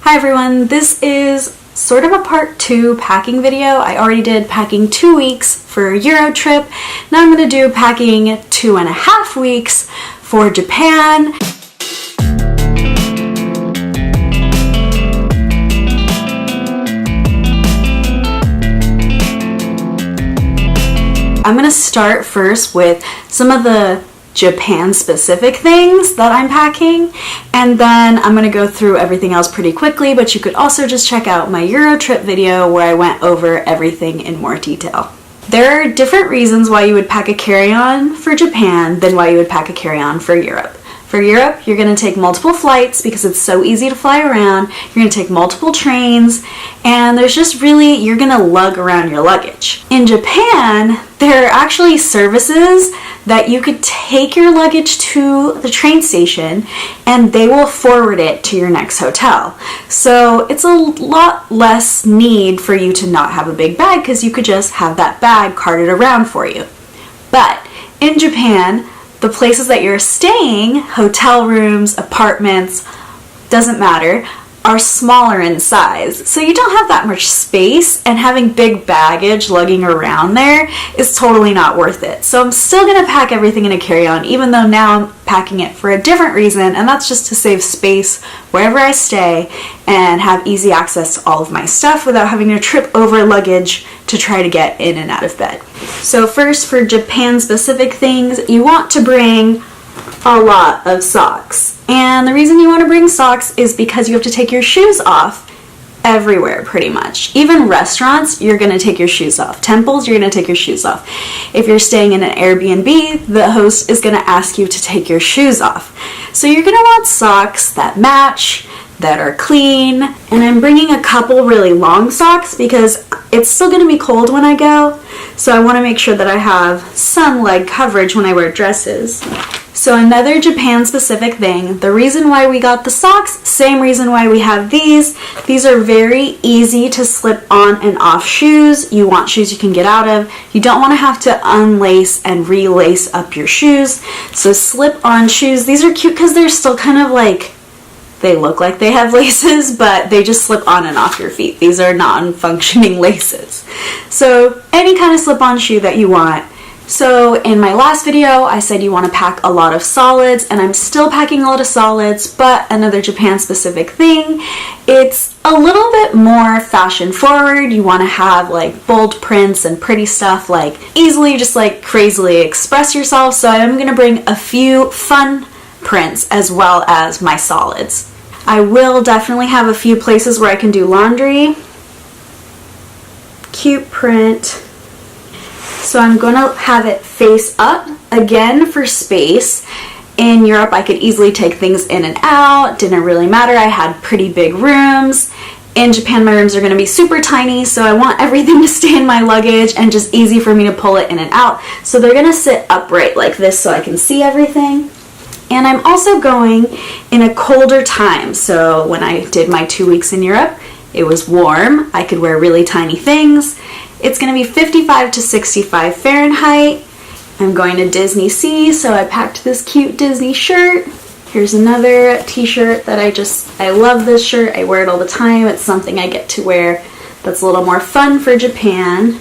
Hi everyone, this is sort of a part 2 packing video. I already did packing 2 weeks for a Euro trip. Now I'm going to do packing 2.5 weeks for Japan. I'm going to start first with some of the Japan specific things that I'm packing, and then I'm going to go through everything else pretty quickly, but you could also just check out my Euro trip video where I went over everything in more detail. There are different reasons why you would pack a carry-on for Japan than why you would pack a carry-on for Europe. For Europe, you're going to take multiple flights because it's so easy to fly around. You're going to take multiple trains, and there's just really, you're going to lug around your luggage. In Japan, there are actually services that you could take your luggage to the train station and they will forward it to your next hotel. So it's a lot less need for you to not have a big bag because you could just have that bag carted around for you. But in Japan, the places that you're staying, hotel rooms, apartments, doesn't matter, are smaller in size. So you don't have that much space, and having big baggage lugging around there is totally not worth it. So I'm still gonna pack everything in a carry-on, even though now I'm packing it for a different reason, and that's just to save space wherever I stay and have easy access to all of my stuff without having to trip over luggage to try to get in and out of bed. So first, for Japan specific things, you want to bring a lot of socks. And the reason you want to bring socks is because you have to take your shoes off everywhere pretty much. Even restaurants, you're going to take your shoes off. Temples, you're going to take your shoes off. If you're staying in an Airbnb, the host is going to ask you to take your shoes off. So you're going to want socks that match, that are clean, and I'm bringing a couple really long socks because it's still going to be cold when I go, so I want to make sure that I have some leg coverage when I wear dresses. So another Japan specific thing, the reason why we got the socks, same reason why we have these. These are very easy to slip on and off shoes. You want shoes you can get out of. You don't want to have to unlace and relace up your shoes. So slip on shoes, these are cute because they're still kind of like, they look like they have laces, but they just slip on and off your feet. These are non-functioning laces. So any kind of slip-on shoe that you want. So in my last video, I said you want to pack a lot of solids, and I'm still packing a lot of solids, but another Japan-specific thing, it's a little bit more fashion-forward. You want to have like bold prints and pretty stuff, like easily just like crazily express yourself. So I'm going to bring a few fun prints as well as my solids. I will definitely have a few places where I can do laundry. Cute print. So I'm going to have it face up again for space. In Europe, I could easily take things in and out. Didn't really matter. I had pretty big rooms. In Japan, my rooms are going to be super tiny, so I want everything to stay in my luggage and just easy for me to pull it in and out. So they're going to sit upright like this so I can see everything. And I'm also going in a colder time. So when I did my 2 weeks in Europe, it was warm. I could wear really tiny things. It's going to be 55 to 65 Fahrenheit. I'm going to Disney Sea, so I packed this cute Disney shirt. Here's another t-shirt that I love this shirt. I wear it all the time. It's something I get to wear that's a little more fun for Japan.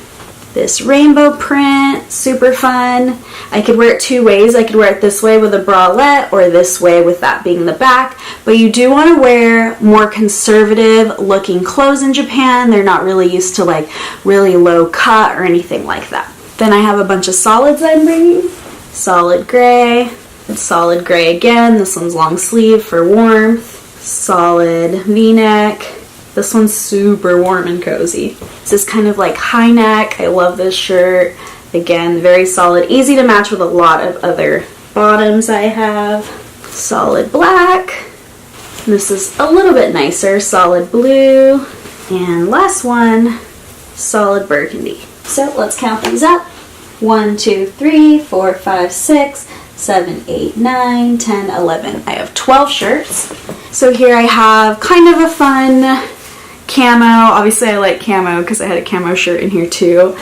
This rainbow print, super fun. I could wear it 2 ways. I could wear it this way with a bralette or this way with that being the back. But you do want to wear more conservative looking clothes in Japan. They're not really used to like really low cut or anything like that. Then I have a bunch of solids I'm bringing. Solid gray, solid gray again. This one's long sleeve for warmth. Solid V-neck. This one's super warm and cozy. This is kind of like high neck. I love this shirt. Again, very solid, easy to match with a lot of other bottoms I have. Solid black. This is a little bit nicer, solid blue. And last one, solid burgundy. So let's count these up. 1, 2, 3, 4, 5, 6, 7, 8, 9, 10, 11. I have 12 shirts. So here I have kind of a fun camo. Obviously I like camo because I had a camo shirt in here too.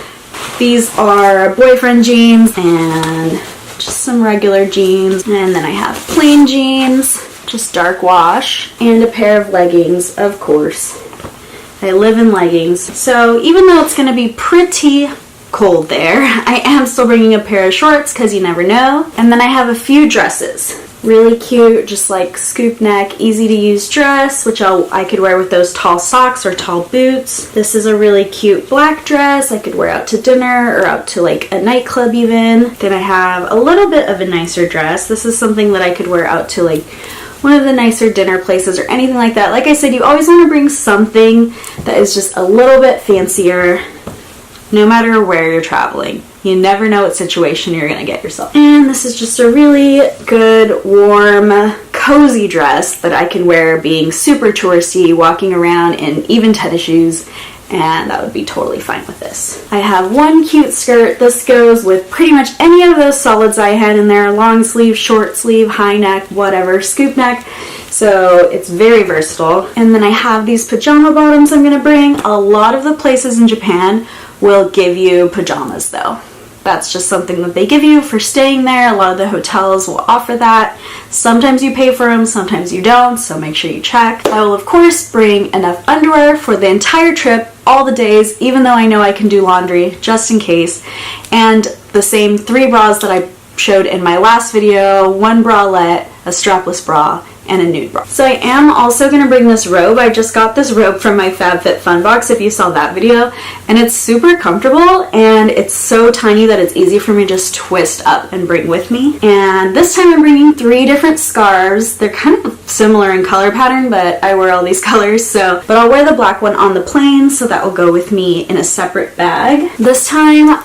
These are boyfriend jeans and just some regular jeans. And then I have plain jeans. just dark wash, and a pair of leggings, of course. I live in leggings. So even though it's going to be pretty cold there, I am still bringing a pair of shorts because you never know. And then I have a few dresses. Really cute, just like scoop neck, easy to use dress, which I could wear with those tall socks or tall boots. This is a really cute black dress I could wear out to dinner or out to like a nightclub even. Then I have a little bit of a nicer dress. This is something that I could wear out to like one of the nicer dinner places or anything like that. Like I said, you always want to bring something that is just a little bit fancier no matter where you're traveling. You never know what situation you're going to get yourself. And this is just a really good, warm, cozy dress that I can wear being super touristy, walking around in even tennis shoes, and that would be totally fine with this. I have one cute skirt. This goes with pretty much any of those solids I had in there. Long sleeve, short sleeve, high neck, whatever, scoop neck. So it's very versatile. And then I have these pajama bottoms I'm going to bring. A lot of the places in Japan will give you pajamas though. That's just something that they give you for staying there. A lot of the hotels will offer that. Sometimes you pay for them, sometimes you don't, so make sure you check. I will of course bring enough underwear for the entire trip, all the days, even though I know I can do laundry, just in case. And the same 3 bras that I showed in my last video, 1 bralette, a strapless bra, and a nude bra. So I am also going to bring this robe. I just got this robe from my FabFitFun box, if you saw that video, and it's super comfortable and it's so tiny that it's easy for me to just twist up and bring with me. And this time I'm bringing 3 different scarves. They're kind of similar in color pattern, but I wear all these colors, but I'll wear the black one on the plane, so that will go with me in a separate bag. This time,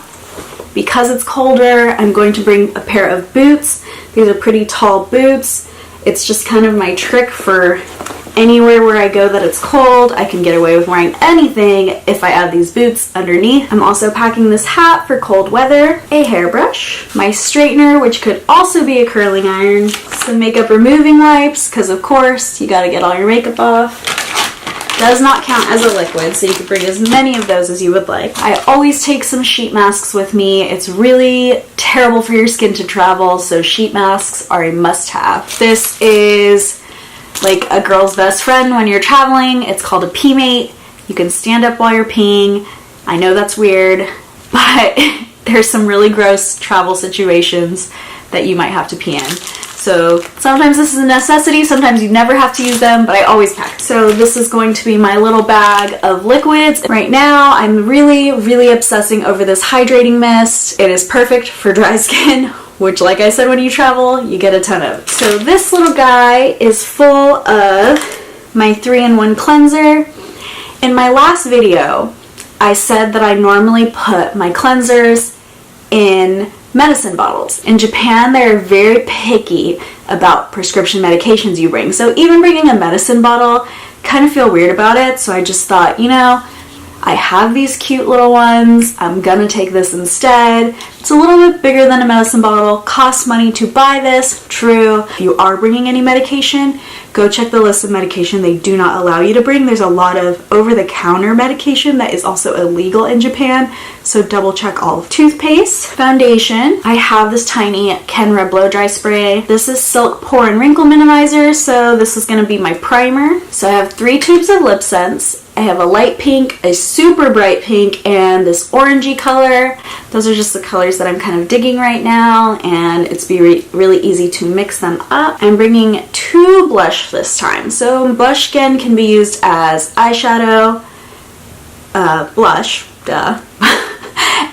because it's colder, I'm going to bring a pair of boots. These are pretty tall boots. It's just kind of my trick for anywhere where I go that it's cold. I can get away with wearing anything if I add these boots underneath. I'm also packing this hat for cold weather, a hairbrush, my straightener, which could also be a curling iron, some makeup removing wipes, because of course you gotta get all your makeup off. Does not count as a liquid, so you can bring as many of those as you would like. I always take some sheet masks with me. It's really terrible for your skin to travel, so sheet masks are a must-have. This is like a girl's best friend when you're traveling. It's called a pee mate. You can stand up while you're peeing. I know that's weird, but there's some really gross travel situations that you might have to pee in. So sometimes this is a necessity, sometimes you never have to use them, but I always pack. So this is going to be my little bag of liquids. Right now, I'm really obsessing over this hydrating mist. It is perfect for dry skin, which like I said, when you travel, you get a ton of. So this little guy is full of my 3-in-1 cleanser. In my last video, I said that I normally put my cleansers in medicine bottles. In Japan, they're very picky about prescription medications you bring. So even bringing a medicine bottle, kind of feel weird about it. So I just thought, you know, I have these cute little ones. I'm gonna take this instead. It's a little bit bigger than a medicine bottle. Costs money to buy this, true. If you are bringing any medication, go check the list of medication they do not allow you to bring. There's a lot of over-the-counter medication that is also illegal in Japan, so double check all. Toothpaste, foundation. I have this tiny Kenra blow dry spray. This is Silk Pore and Wrinkle Minimizer, so this is gonna be my primer. So I have 3 tubes of LipSense. I have a light pink, a super bright pink, and this orangey color. Those are just the colors that I'm kind of digging right now, and it's really easy to mix them up. I'm bringing 2 blush this time. So blush again can be used as eyeshadow, blush, duh.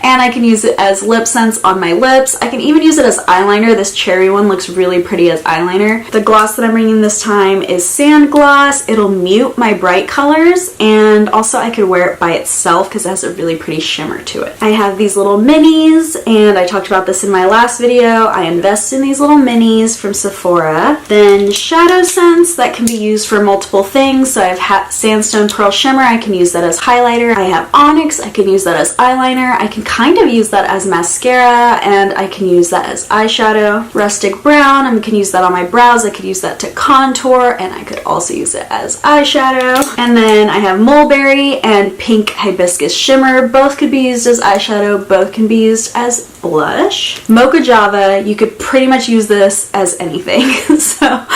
And I can use it as LipSense on my lips. I can even use it as eyeliner. This cherry one looks really pretty as eyeliner. The gloss that I'm bringing this time is Sand Gloss. It'll mute my bright colors, and also I could wear it by itself because it has a really pretty shimmer to it. I have these little minis, and I talked about this in my last video. I invest in these little minis from Sephora. Then Shadow Scents that can be used for multiple things. So I have Sandstone Pearl Shimmer. I can use that as highlighter. I have Onyx. I can use that as eyeliner. I can kind of use that as mascara, and I can use that as eyeshadow. Rustic Brown, I can use that on my brows. I could use that to contour, and I could also use it as eyeshadow. And then I have Mulberry and Pink Hibiscus Shimmer. Both could be used as eyeshadow, both can be used as blush. Mocha Java, you could pretty much use this as anything. So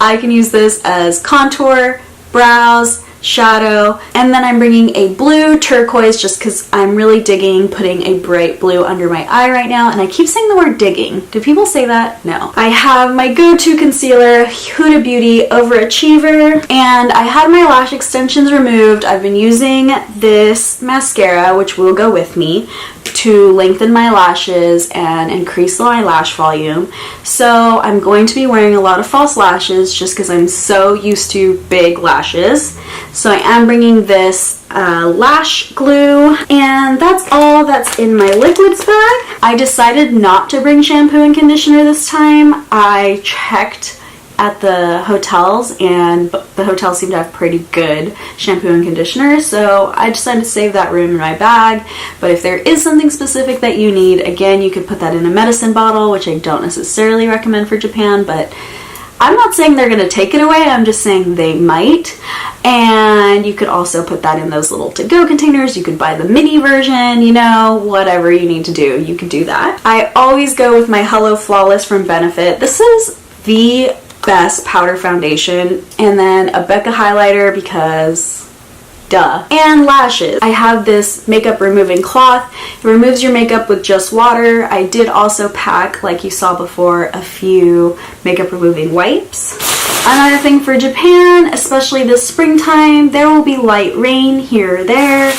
I can use this as contour, brows, shadow, and then I'm bringing a blue turquoise just because I'm really digging putting a bright blue under my eye right now, and I keep saying the word digging. Do people say that? No. I have my go-to concealer, Huda Beauty Overachiever, and I had my lash extensions removed. I've been using this mascara, which will go with me, to lengthen my lashes and increase my lash volume. So I'm going to be wearing a lot of false lashes just because I'm so used to big lashes. So I am bringing this lash glue, and that's all that's in my liquids bag. I decided not to bring shampoo and conditioner this time. I checked at the hotels, and the hotels seem to have pretty good shampoo and conditioner, so I decided to save that room in my bag. But if there is something specific that you need, again, you could put that in a medicine bottle, which I don't necessarily recommend for Japan, but I'm not saying they're going to take it away, I'm just saying they might. And you could also put that in those little to-go containers. You could buy the mini version, you know, whatever you need to do, you could do that. I always go with my Hello Flawless from Benefit. This is the best powder foundation, and then a Becca highlighter because duh, and lashes. I have this makeup removing cloth. It removes your makeup with just water. I did also pack, like you saw before, a few makeup removing wipes. Another thing for Japan, especially this springtime, there will be light rain here or there,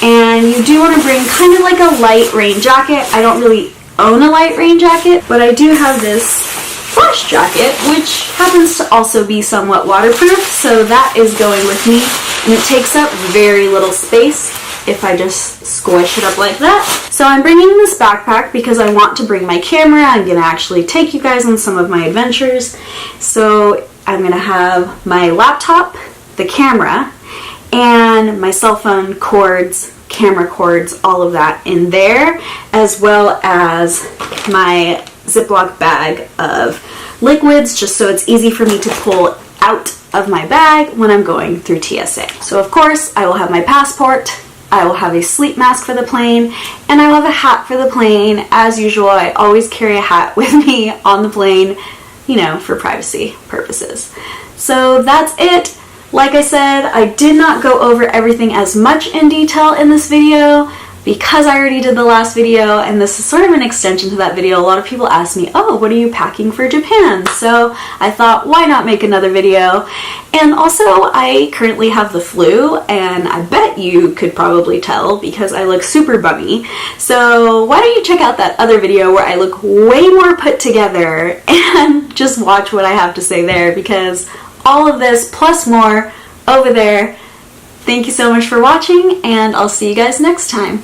and you do want to bring kind of like a light rain jacket. I don't really own a light rain jacket, but I do have this flash jacket, which happens to also be somewhat waterproof, so that is going with me, and it takes up very little space if I just squish it up like that. So I'm bringing this backpack because I want to bring my camera. I'm going to actually take you guys on some of my adventures. So I'm going to have my laptop, the camera, and my cell phone cords, camera cords, all of that in there, as well as my Ziploc bag of liquids, just so it's easy for me to pull out of my bag when I'm going through TSA. So of course I will have my passport, I will have a sleep mask for the plane, and I will have a hat for the plane. As usual, I always carry a hat with me on the plane, you know, for privacy purposes. So that's it. Like I said, I did not go over everything as much in detail in this video because I already did the last video, and this is sort of an extension to that video. A lot of people ask me, oh, what are you packing for Japan? So I thought, why not make another video? And also, I currently have the flu, and I bet you could probably tell because I look super bummy. So why don't you check out that other video where I look way more put together and just watch what I have to say there, because all of this plus more over there. Thank you so much for watching, and I'll see you guys next time.